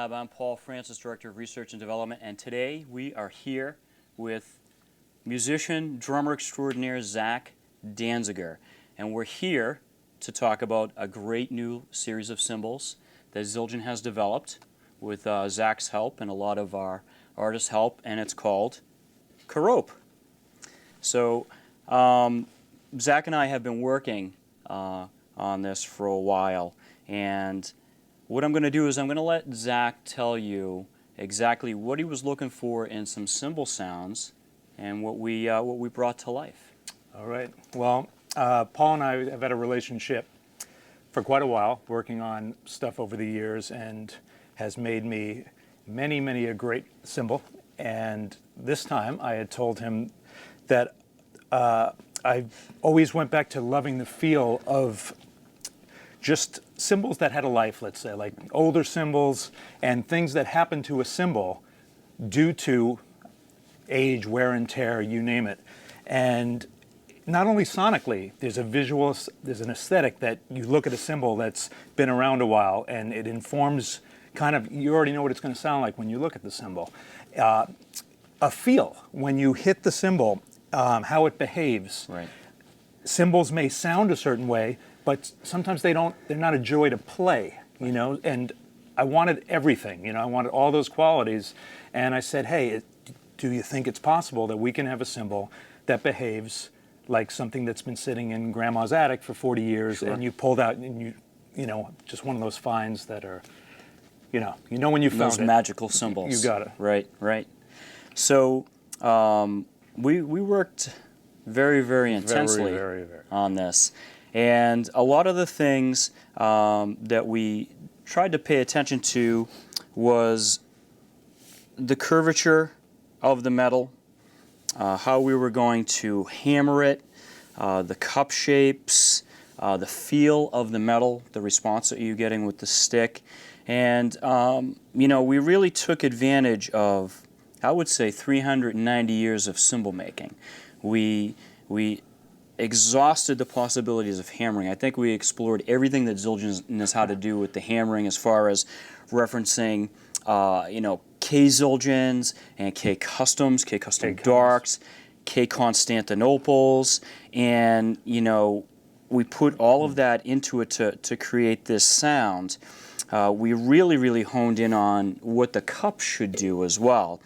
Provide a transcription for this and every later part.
Lab. I'm Paul Francis, Director of Research and Development, and today we are here with musician, drummer extraordinaire Zach Danziger. And we're here to talk about a great new series of cymbals that Zildjian has developed with Zach's help and a lot of our artists' help, and it's called Kope. So Zach and I have been working on this for a while, and what I'm going to do is I'm going to let Zach tell you exactly what he was looking for in some cymbal sounds and what we brought to life. All right. Well, Paul and I have had a relationship for quite a while, working on stuff over the years, and has made me many a great cymbal. And this time I had told him that I always went back to loving the feel of just cymbals that had a life, let's say, like older cymbals and things that happen to a cymbal due to age, wear and tear, you name it. And not only sonically, there's a visual, there's an aesthetic that you look at a cymbal that's been around a while, and it informs kind of, you already know what it's going to sound like when you look at the cymbal. A feel, when you hit the cymbal, how it behaves. Right. Cymbals may sound a certain way, but sometimes they're not a joy to play, you know, and I wanted everything, you know, I wanted all those qualities, and I said, hey, do you think it's possible that we can have a cymbal that behaves like something that's been sitting in grandma's attic for 40 years, Sure. and you pulled out and you know, just one of those finds that are, you know when you found those it. magical cymbals. You got it. Right, right. So we worked very intensely very. on this. And a lot of the things that we tried to pay attention to was the curvature of the metal, how we were going to hammer it, the cup shapes, the feel of the metal, the response that you're getting with the stick. And, you know, we really took advantage of, I would say, 390 years of cymbal making. We exhausted the possibilities of hammering. I think we explored everything that Zildjian knows how to do with the hammering, as far as referencing, you know, K Zildjians and K Customs, K Custom Darks, K Constantinoples, and, you know, we put all of that into it to create this sound. We really honed in on what the cup should do as well.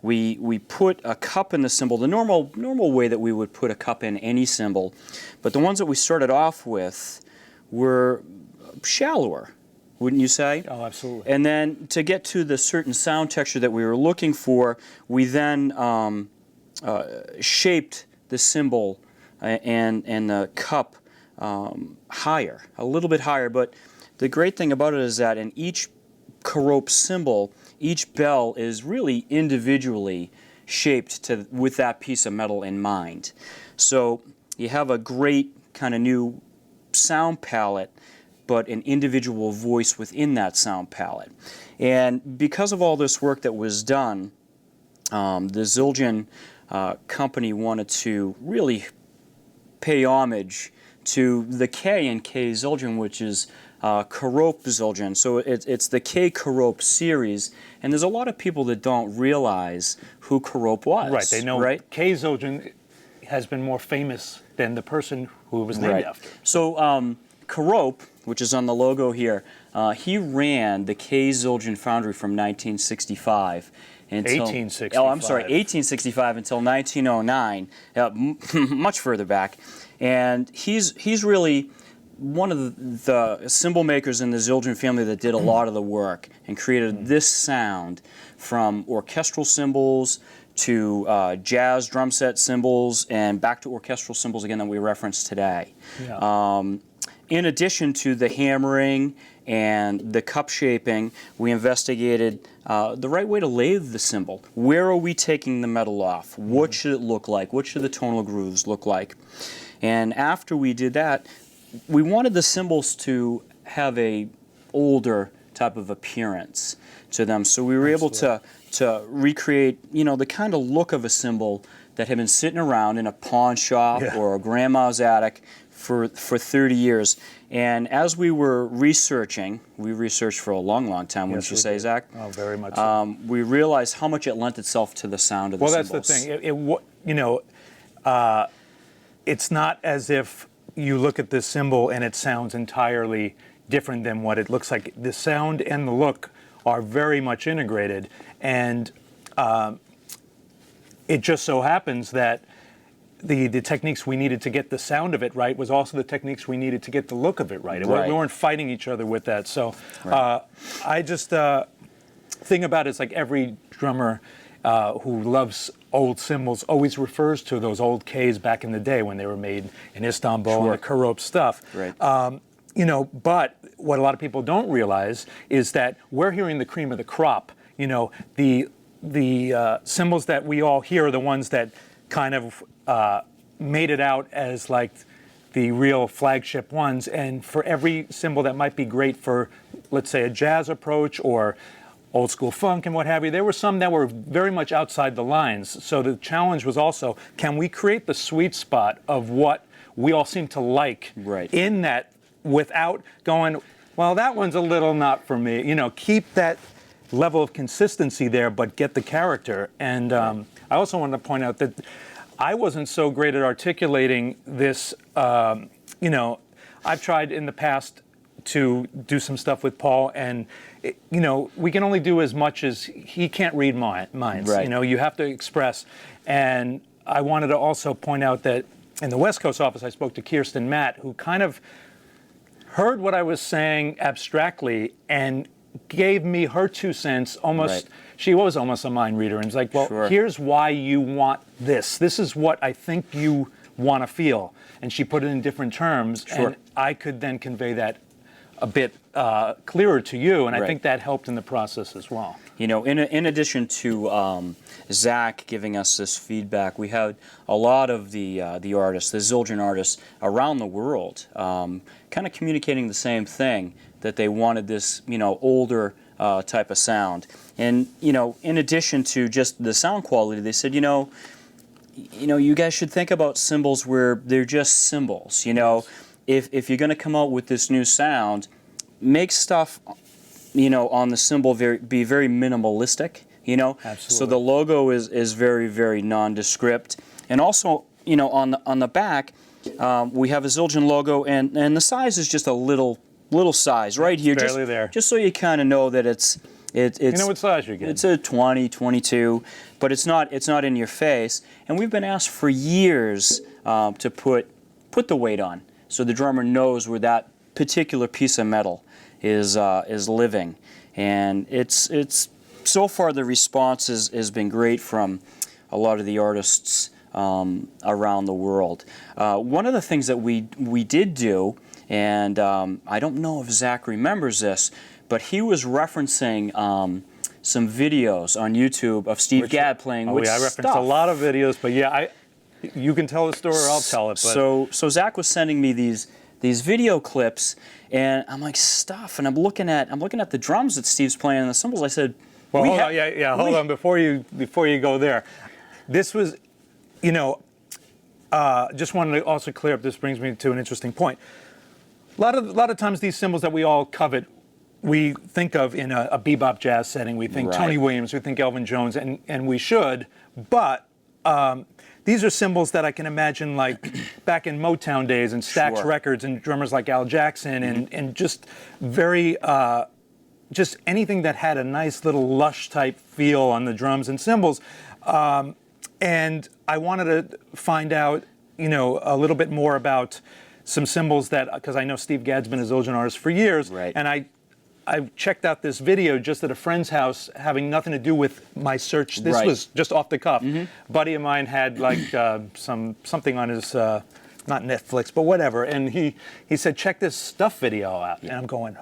We put a cup in the cymbal, the normal way that we would put a cup in any cymbal, but the ones that we started off with were shallower, wouldn't you say? Oh, absolutely. And then to get to the certain sound texture that we were looking for, we then shaped the cymbal and the cup higher, a little bit higher. But the great thing about it is that in each Kope cymbal, each bell is really individually shaped with that piece of metal in mind. So you have a great kind of new sound palette, but an individual voice within that sound palette. And because of all this work that was done, the Zildjian company wanted to really pay homage to the K in K Zildjian, which is Kope Zildjian. So it's the K Kope series, and there's a lot of people that don't realize who Kope was. Right, they know, right? K Zildjian has been more famous than the person who it was named after. So Kope, which is on the logo here, he ran the K Zildjian foundry from 1965 until 1865. Oh, I'm sorry, 1865 until 1909, much further back. And he's really one of the cymbal makers in the Zildjian family that did a lot of the work and created this sound, from orchestral cymbals to jazz drum set cymbals and back to orchestral cymbals again that we referenced today. Yeah. In addition to the hammering and the cup shaping, we investigated the right way to lathe the cymbal. Where are we taking the metal off? What should it look like? What should the tonal grooves look like? And after we did that, we wanted the cymbals to have a older type of appearance to them. So we were able to recreate, you know, the kind of look of a cymbal that had been sitting around in a pawn shop or a grandma's attic for 30 years. And as we were researching, we researched for a long, long time, wouldn't you say, Zach? Oh, very much so. We realized how much it lent itself to the sound of the cymbals. Well, that's the thing. It's not as if you look at this cymbal and it sounds entirely different than what it looks like. The sound and the look are very much integrated, and it just so happens that the techniques we needed to get the sound of it right was also the techniques we needed to get the look of it right. We weren't fighting each other with that. So I just thing about it is like every drummer who loves old cymbals always refers to those old Ks back in the day when they were made in Istanbul and the Kope stuff. Right. But what a lot of people don't realize is that we're hearing the cream of the crop. The cymbals that we all hear are the ones that kind of made it out as like the real flagship ones. And for every cymbal that might be great for, let's say, a jazz approach or old school funk and what have you, there were some that were very much outside the lines. So the challenge was also, can we create the sweet spot of what we all seem to like in that, without going, well, that one's a little not for me. Keep that level of consistency there, but get the character. And I also wanted to point out that I wasn't so great at articulating this. I've tried in the past to do some stuff with Paul, and we can only do as much as he can't read minds. Right. You have to express. And I wanted to also point out that in the West Coast office, I spoke to Kirsten Matt, who kind of heard what I was saying abstractly and gave me her 2 cents. Almost, she was almost a mind reader, and was like, well, here's why you want this. This is what I think you want to feel. And she put it in different terms, and I could then convey that a bit clearer to you, and I think that helped in the process as well. In addition to Zach giving us this feedback, we had a lot of the artists, the Zildjian artists around the world, kind of communicating the same thing, that they wanted this, older type of sound. And in addition to just the sound quality, they said, you guys should think about cymbals where they're just cymbals. If you're going to come out with this new sound, make stuff, on the cymbal be very minimalistic. Absolutely. So the logo is very, very nondescript, and also on the back we have a Zildjian logo, and the size is just a little size right here, barely there, just so you kind of know that it's you know what size you're getting. It's a 20, 22, but it's not in your face. And we've been asked for years to put the weight on, so the drummer knows where that particular piece of metal is living. And it's so far the response has been great from a lot of the artists around the world. One of the things that we did do, and I don't know if Zach remembers this, but he was referencing some videos on YouTube of Steve Gadd playing with I referenced a lot of videos, but you can tell the story or I'll tell it. But. So Zach was sending me these video clips, and I'm like, stuff, and I'm looking at the drums that Steve's playing and the cymbals. I said, well, hold on, before you go there. This was, just wanted to also clear up, this brings me to an interesting point. A lot of times these cymbals that we all covet, we think of in a bebop jazz setting. We think Tony Williams, we think Elvin Jones, and we should, but these are cymbals that I can imagine like back in Motown days and Stax Records and drummers like Al Jackson and just very, just anything that had a nice little lush type feel on the drums and cymbals. And I wanted to find out, a little bit more about some cymbals that, because I know Steve Gadd's been a Zildjian artist for years, and I checked out this video just at a friend's house, having nothing to do with my search. This was just off the cuff. Buddy of mine had like something on his, not Netflix, but whatever, and he said, check this Stuff video out. And I'm going,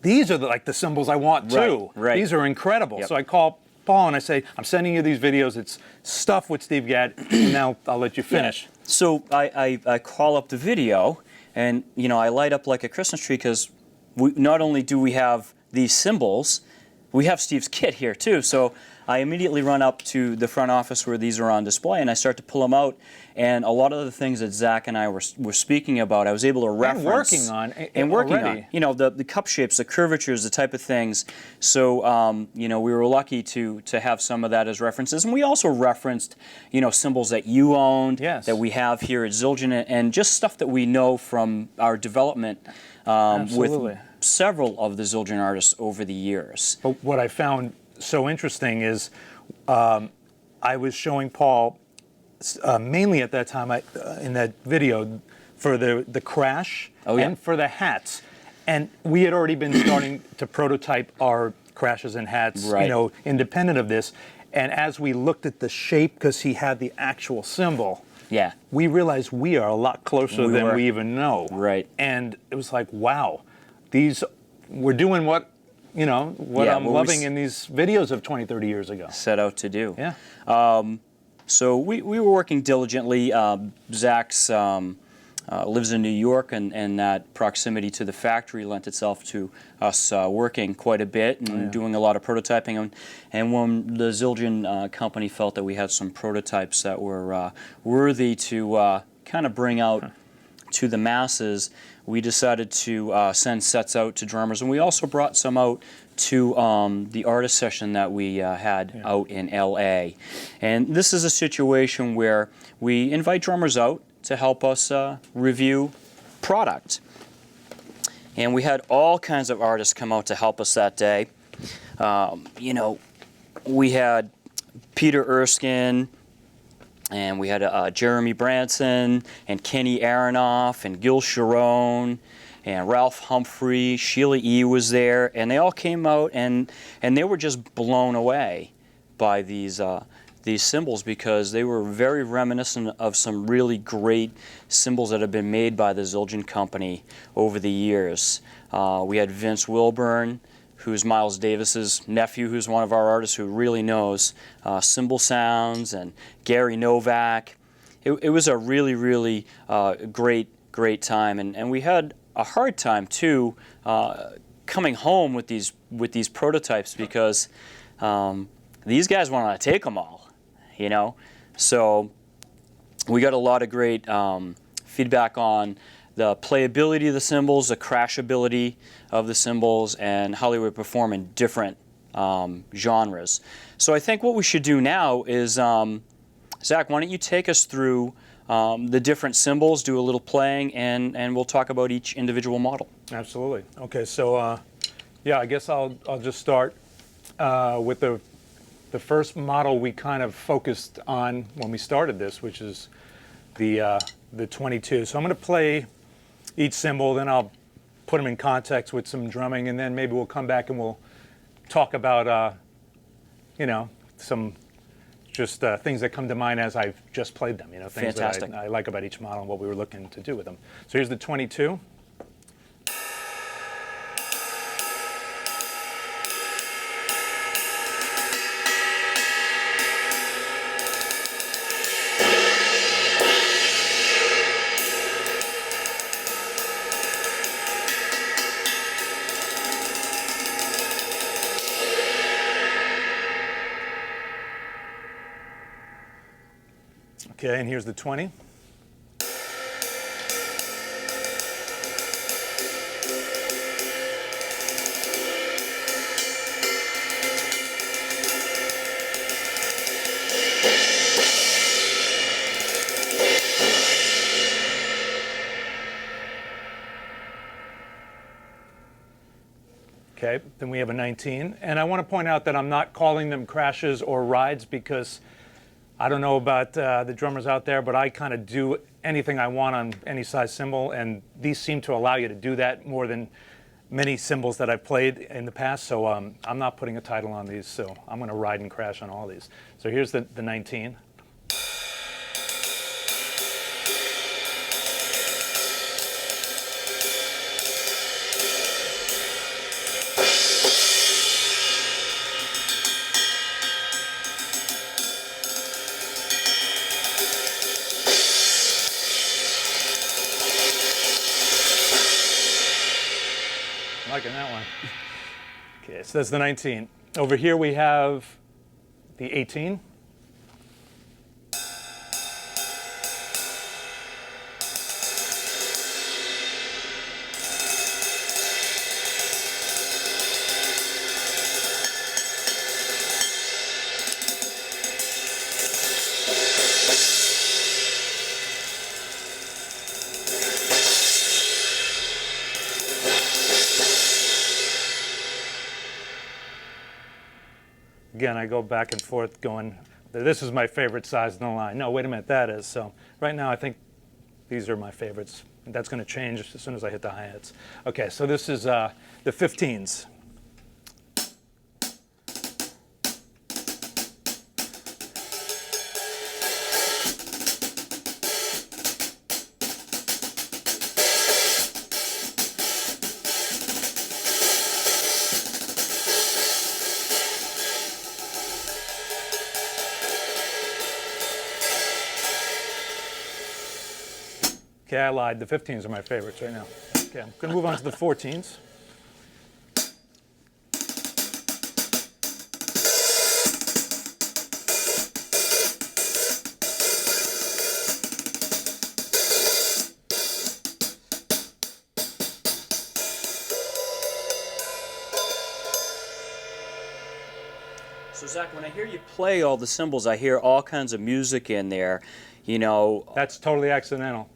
these are the cymbals I want too. These are incredible. So I call Paul and I say, I'm sending you these videos. It's Stuff with Steve Gadd, and now I'll let you finish. So I call up the video, and I light up like a Christmas tree, because not only do we have these cymbals, we have Steve's kit here too. So I immediately run up to the front office where these are on display, and I start to pull them out. And a lot of the things that Zach and I were speaking about, I was able to reference. And working on. You know, the cup shapes, the curvatures, the type of things. So, you know, we were lucky to have some of that as references. And we also referenced, you know, cymbals that you owned, yes, that we have here at Zildjian, and just stuff that we know from our development with several of the Zildjian artists over the years. But what I found so interesting is I was showing Paul, mainly at that time in that video, for the crash and for the hats. And we had already been starting to prototype our crashes and hats, you know, independent of this. And as we looked at the shape, because he had the actual cymbal, we realized we are a lot closer than we even know. Right. And it was like, wow, we're doing what, you know, what I'm loving in these videos of 20, 30 years ago. Set out to do. Yeah. So we were working diligently. Zach's lives in New York, and that proximity to the factory lent itself to us working quite a bit and doing a lot of prototyping. And when the Zildjian company felt that we had some prototypes that were worthy to kind of bring out to the masses, we decided to send sets out to drummers. And we also brought some out to the artist session that we had out in LA. And this is a situation where we invite drummers out to help us review product. And we had all kinds of artists come out to help us that day. You know, we had Peter Erskine, and we had Jeremy Branson, and Kenny Aronoff, and Gil Sharon, and Ralph Humphrey. Sheila E. was there, and they all came out, and they were just blown away by these cymbals, because they were very reminiscent of some really great cymbals that have been made by the Zildjian company over the years. We had Vince Wilburn, who's Miles Davis's nephew, who's one of our artists who really knows cymbal sounds, and Gary Novak. It was a really, really great time, and we had a hard time too coming home with these prototypes, because these guys wanted to take them all. You know, so we got a lot of great feedback on the playability of the cymbals, the crashability of the cymbals, and how they would perform in different genres. So I think what we should do now is, Zach, why don't you take us through the different cymbals, do a little playing, and we'll talk about each individual model. Absolutely. Okay, so yeah, I guess I'll just start with the first model we kind of focused on when we started this, which is the 22. So I'm going to play each cymbal, then I'll put them in context with some drumming, and then maybe we'll come back and we'll talk about, you know, some just things that come to mind as I've just played them, you know, things that I like about each model and what we were looking to do with them. So here's the 22. Okay, and here's the 20. Okay, then we have a 19. And I want to point out that I'm not calling them crashes or rides, because I don't know about the drummers out there, but I kind of do anything I want on any size cymbal, and these seem to allow you to do that more than many cymbals that I've played in the past, so I'm not putting a title on these, so I'm going to ride and crash on all these. So here's the 19. Liking that one. Okay, so that's the 19. Over here we have the 18. Again, I go back and forth going, this is my favorite size in the line. No, wait a minute, that is. So right now I think these are my favorites. That's going to change as soon as I hit the hi-hats. Okay, so this is the 15s. Okay, I lied. The 15s are my favorites right now. Okay, I'm going to move on to the 14s. So Zach, when I hear you play all the cymbals, I hear all kinds of music in there. You know, that's totally accidental.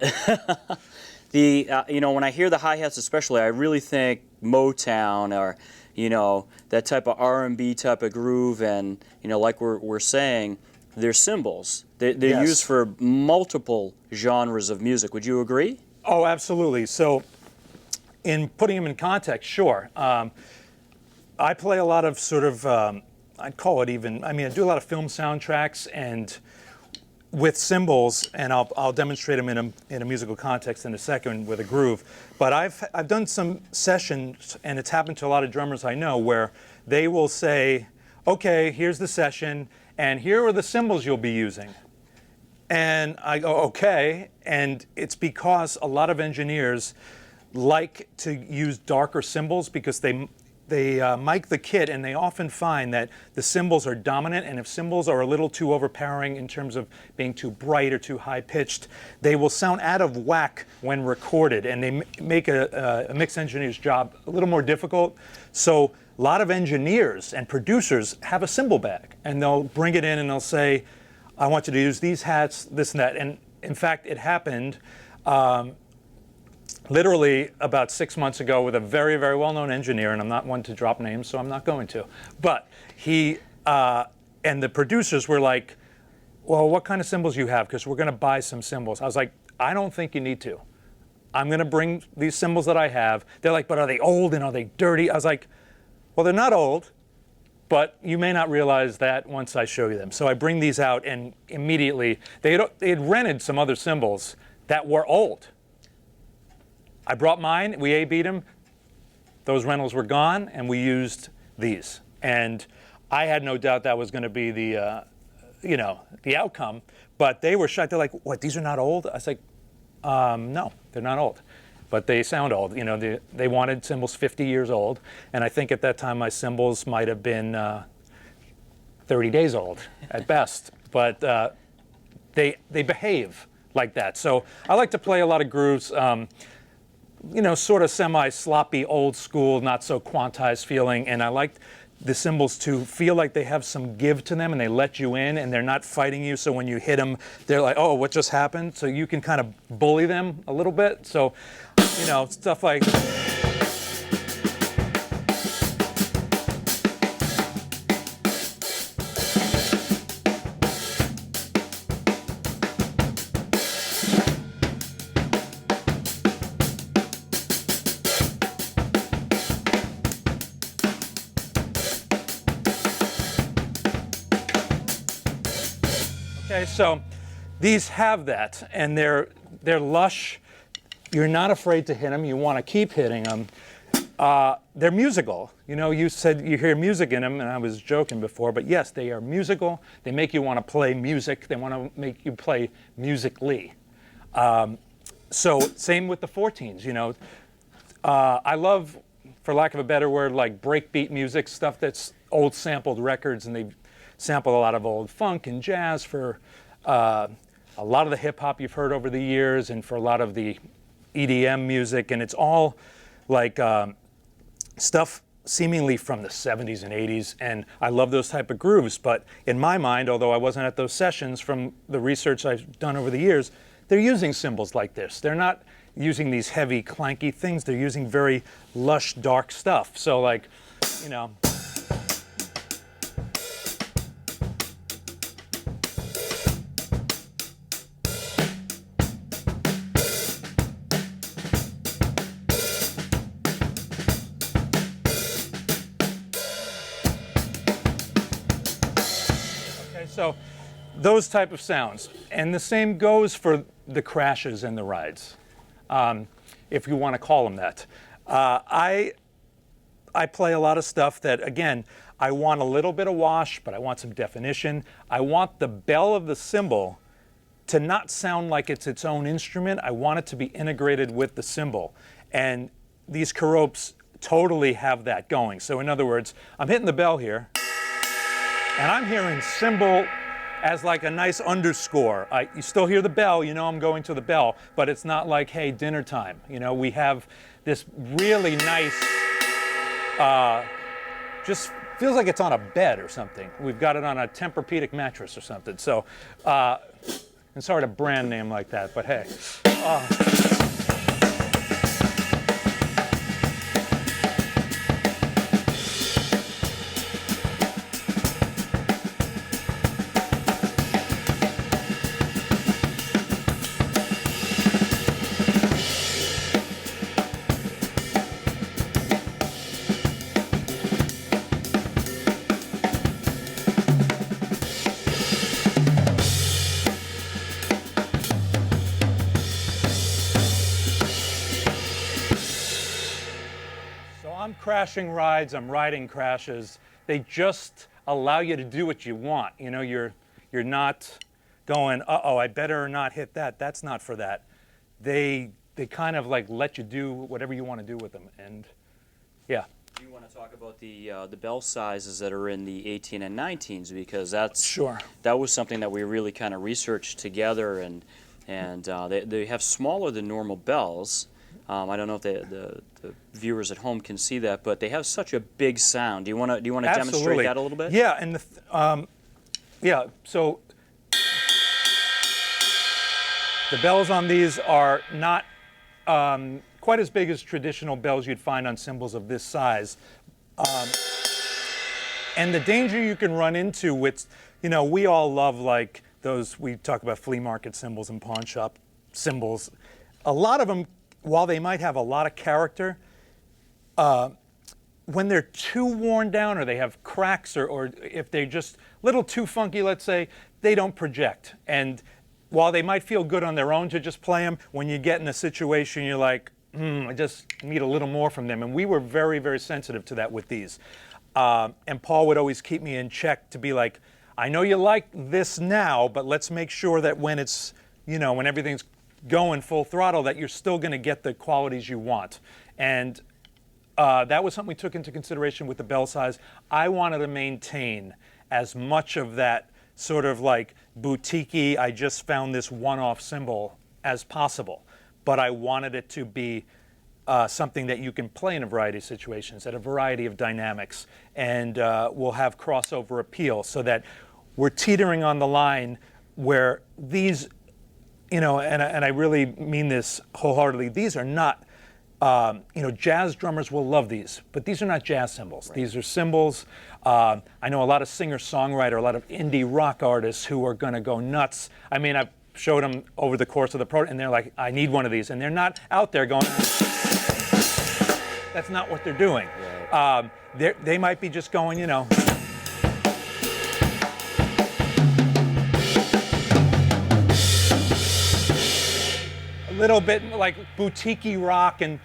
You know, when I hear the hi-hats especially, I really think Motown or, you know, that type of R&B type of groove, and, you know, like we're saying, they're cymbals. They're Yes. used for multiple genres of music. Would you agree? Oh, absolutely. So in putting them in context, sure. I play a lot of sort of, I'd call it even, I mean, I do a lot of film soundtracks and with cymbals, and I'll demonstrate them in a musical context in a second with a groove. But I've done some sessions, and it's happened to a lot of drummers I know, where they will say, okay, here's the session, and here are the cymbals you'll be using. And I go, okay, and it's because a lot of engineers like to use darker cymbals because they mic the kit, and they often find that the cymbals are dominant, and if cymbals are a little too overpowering in terms of being too bright or too high-pitched, they will sound out of whack when recorded, and they make a mix engineer's job a little more difficult. So a lot of engineers and producers have a cymbal bag, and they'll bring it in and they'll say, I want you to use these hats, this and that. And in fact, it happened literally about 6 months ago with a very, very well-known engineer, and I'm not one to drop names, so I'm not going to. But he and the producers were like, well, what kind of cymbals you have? Because we're going to buy some cymbals. I was like, I don't think you need to. I'm going to bring these cymbals that I have. They're like, but are they old and are they dirty? I was like, well, they're not old, but you may not realize that once I show you them. So I bring these out, and immediately, they had rented some other cymbals that were old. I brought mine, we A-B'd them, those rentals were gone, and we used these. And I had no doubt that was going to be the, you know, the outcome, but they were shocked. They're like, what, these are not old? I was like, no, they're not old, but they sound old. You know, they wanted cymbals 50 years old, and I think at that time my cymbals might have been 30 days old at best, but they behave like that. So I like to play a lot of grooves. You know, sort of semi-sloppy, old school, not so quantized feeling, and I like the cymbals to feel like they have some give to them, and they let you in, and they're not fighting you, so when you hit them, they're like, oh, what just happened? So you can kind of bully them a little bit. So, you know, stuff like... Okay, so these have that, and they're lush. You're not afraid to hit them. You want to keep hitting them. They're musical. You know, you said you hear music in them, and I was joking before, but yes, they are musical. They make you want to play music. They want to make you play musically. So same with the 14s, you know. I love, for lack of a better word, like breakbeat music, stuff that's old sampled records, and sample a lot of old funk and jazz for a lot of the hip hop you've heard over the years, and for a lot of the EDM music, and it's all like stuff seemingly from the 70s and 80s, and I love those type of grooves. But in my mind, although I wasn't at those sessions, from the research I've done over the years, they're using cymbals like this. They're not using these heavy, clanky things. They're using very lush, dark stuff. So, like, you know. So those type of sounds. And the same goes for the crashes and the rides, if you want to call them that. I play a lot of stuff that, again, I want a little bit of wash, but I want some definition. I want the bell of the cymbal to not sound like it's its own instrument. I want it to be integrated with the cymbal. And these Kopes totally have that going. So in other words, I'm hitting the bell here, and I'm hearing cymbal as like a nice underscore. You still hear the bell, you know I'm going to the bell, but it's not like, hey, dinner time. You know, we have this really nice, just feels like it's on a bed or something. We've got it on a Tempur-Pedic mattress or something. So, and sorry to brand name like that, but hey. I'm crashing rides, I'm riding crashes. They just allow you to do what you want. You know, you're not going, uh-oh, I better not hit that. That's not for that. They kind of like let you do whatever you want to do with them. And yeah. Do you want to talk about the bell sizes that are in the 18 and 19s, because that's sure. That was something that we really kind of researched together, and they have smaller than normal bells. I don't know if the viewers at home can see that, but they have such a big sound. Do you want to demonstrate that a little bit? Yeah, and yeah. So the bells on these are not quite as big as traditional bells you'd find on cymbals of this size. And the danger you can run into with, you know, we all love like those, we talk about flea market cymbals and pawn shop cymbals. A lot of them, while they might have a lot of character, when they're too worn down or they have cracks, or if they're just a little too funky, let's say, they don't project. And while they might feel good on their own to just play them, when you get in a situation you're like, I just need a little more from them. And we were very, very sensitive to that with these. And Paul would always keep me in check to be like, I know you like this now, but let's make sure that when it's, you know, when everything's going full throttle, that you're still going to get the qualities you want. And that was something we took into consideration with the bell size. I wanted to maintain as much of that sort of like boutique-y, I just found this one-off cymbal as possible. But I wanted it to be something that you can play in a variety of situations, at a variety of dynamics, and will have crossover appeal, so that we're teetering on the line where these, you know, and I really mean this wholeheartedly, these are not, you know, jazz drummers will love these, but these are not jazz cymbals. Right. These are cymbals. I know a lot of singer-songwriter, a lot of indie rock artists who are going to go nuts. I mean, I've showed them over the course of the program, and they're like, I need one of these. And they're not out there going, that's not what they're doing. Right. They might be just going, you know, a little bit like boutique-y rock. And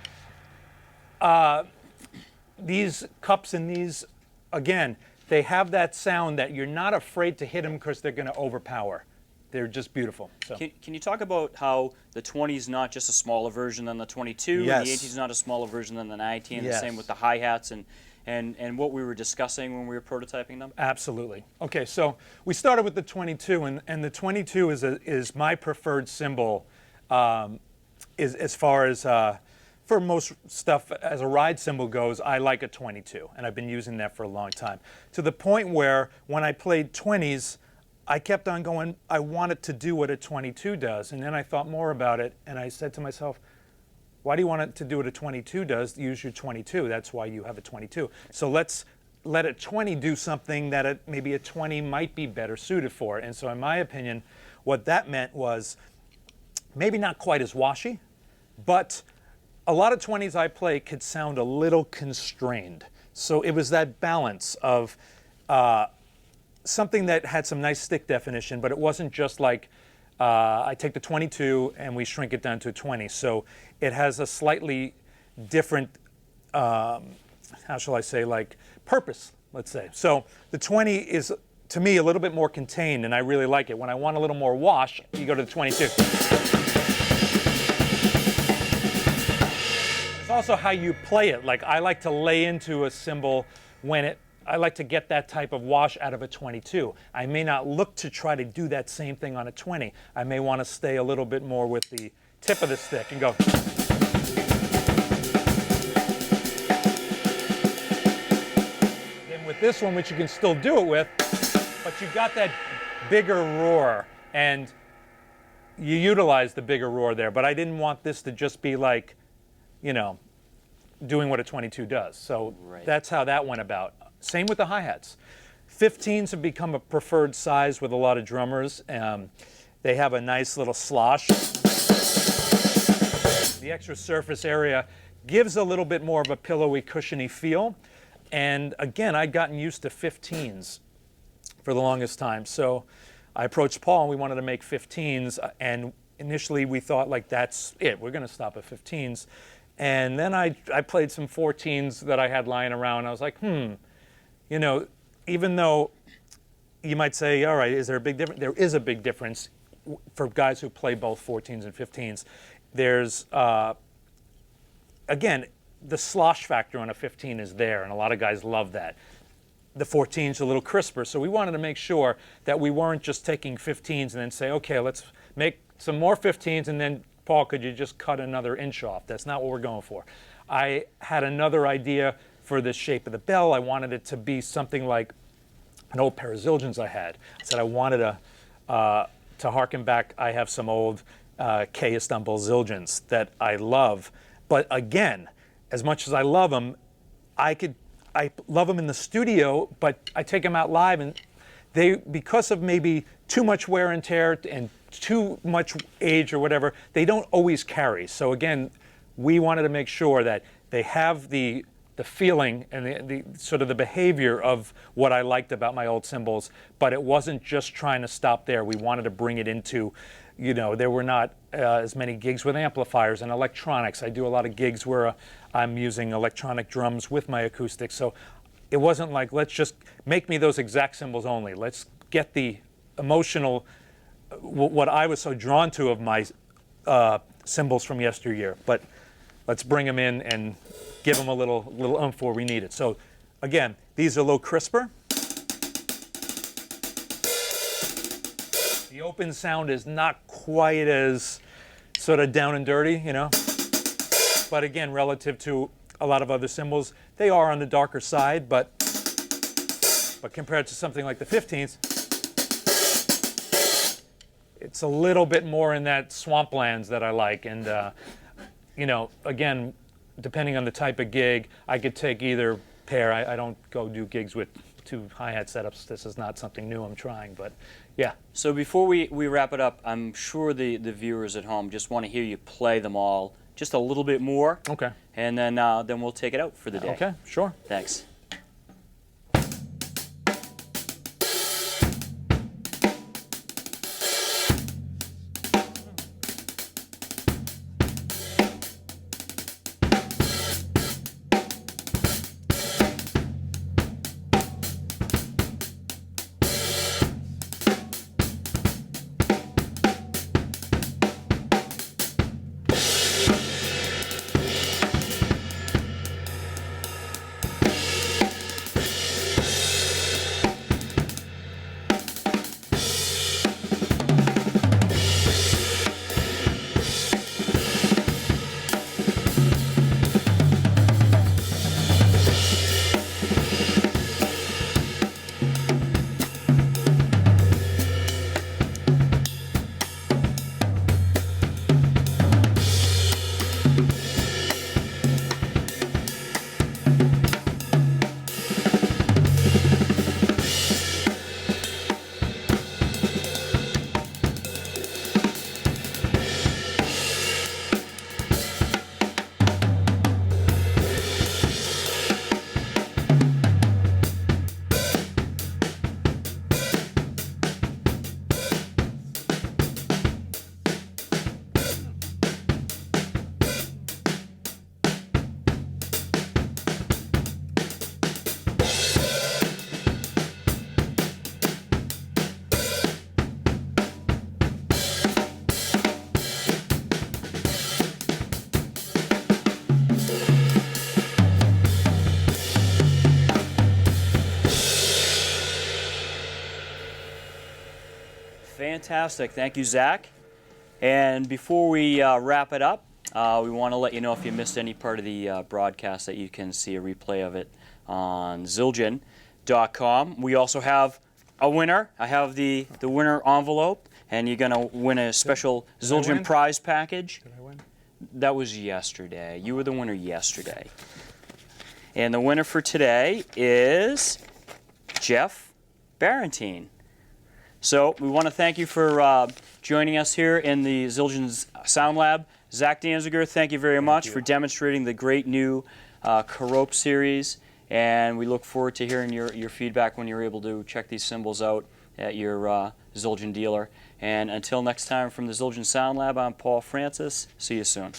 these cups and these, again, they have that sound that you're not afraid to hit them because they're going to overpower. They're just beautiful. So. Can you talk about how the 20 is not just a smaller version than the 22, yes. and the 18 is not a smaller version than the 19, yes. the same with the hi-hats, and and what we were discussing when we were prototyping them? Absolutely. Okay, so we started with the 22, and the 22 is my preferred cymbal, is as far as for most stuff as a ride cymbal goes. I like a 22, and I've been using that for a long time. To the point where when I played 20s, I kept on going, I want it to do what a 22 does, and then I thought more about it, and I said to myself, why do you want it to do what a 22 does? Use your 22. That's why you have a 22. So let's let a 20 do something that maybe a 20 might be better suited for. And so in my opinion, what that meant was maybe not quite as washy, but a lot of 20s I play could sound a little constrained. So it was that balance of something that had some nice stick definition, but it wasn't just like I take the 22 and we shrink it down to a 20. So it has a slightly different, how shall I say, like purpose, let's say. So the 20 is, to me, a little bit more contained, and I really like it. When I want a little more wash, you go to the 22. It's also how you play it. Like, I like to lay into a cymbal when I like to get that type of wash out of a 22. I may not look to try to do that same thing on a 20. I may want to stay a little bit more with the tip of the stick and go. And with this one, which you can still do it with, but you got that bigger roar, and you utilize the bigger roar there. But I didn't want this to just be like, you know, doing what a 22 does. So that's how that went about. Same with the hi-hats. 15s have become a preferred size with a lot of drummers. They have a nice little slosh. The extra surface area gives a little bit more of a pillowy, cushiony feel. And again, I'd gotten used to 15s for the longest time. So I approached Paul and we wanted to make 15s. And initially we thought, like, that's it. We're going to stop at 15s. And then I played some 14s that I had lying around. I was like, you know, even though you might say, all right, is there a big difference? There is a big difference for guys who play both 14s and 15s. There's, again, the slosh factor on a 15 is there, and a lot of guys love that. The 14's a little crisper, so we wanted to make sure that we weren't just taking 15s and then say, okay, let's make some more 15s, and then, Paul, could you just cut another inch off? That's not what we're going for. I had another idea for the shape of the bell. I wanted it to be something like an old pair of Zildjians I had. I said I wanted to harken back. I have some old K Istanbul Zildjians that I love. But again, as much as I love them, I love them in the studio, but I take them out live, and they, because of maybe too much wear and tear and too much age or whatever, they don't always carry. So again, we wanted to make sure that they have the feeling and the sort of the behavior of what I liked about my old cymbals, but it wasn't just trying to stop there. We wanted to bring it into, you know, there were not as many gigs with amplifiers and electronics. I do a lot of gigs where I'm using electronic drums with my acoustics. So it wasn't like, let's just make me those exact cymbals only. Let's get the emotional, what I was so drawn to of my cymbals from yesteryear. But let's bring them in and give them a little oomph where we need it. So again, these are a little crisper. The open sound is not quite as sort of down and dirty, you know. But again, relative to a lot of other cymbals, they are on the darker side, but compared to something like the 15s, it's a little bit more in that swamplands that I like. And you know, again, depending on the type of gig, I could take either pair. I don't go do gigs with two hi-hat setups. This is not something new I'm trying, but yeah. So before we wrap it up, I'm sure the viewers at home just want to hear you play them all just a little bit more. Okay. And then we'll take it out for the day. Okay, sure. Thanks. Fantastic. Thank you, Zach. And before we wrap it up, we want to let you know if you missed any part of the broadcast that you can see a replay of it on Zildjian.com. We also have a winner. I have the winner envelope, and you're going to win a special Zildjian prize package. Did I win? That was yesterday. You were the winner yesterday. And the winner for today is Jeff Barentine. So we want to thank you for joining us here in the Zildjian Sound Lab. Zach Danziger, thank you very much for demonstrating the great new Kope series. And we look forward to hearing your feedback when you're able to check these cymbals out at your Zildjian dealer. And until next time from the Zildjian Sound Lab, I'm Paul Francis. See you soon.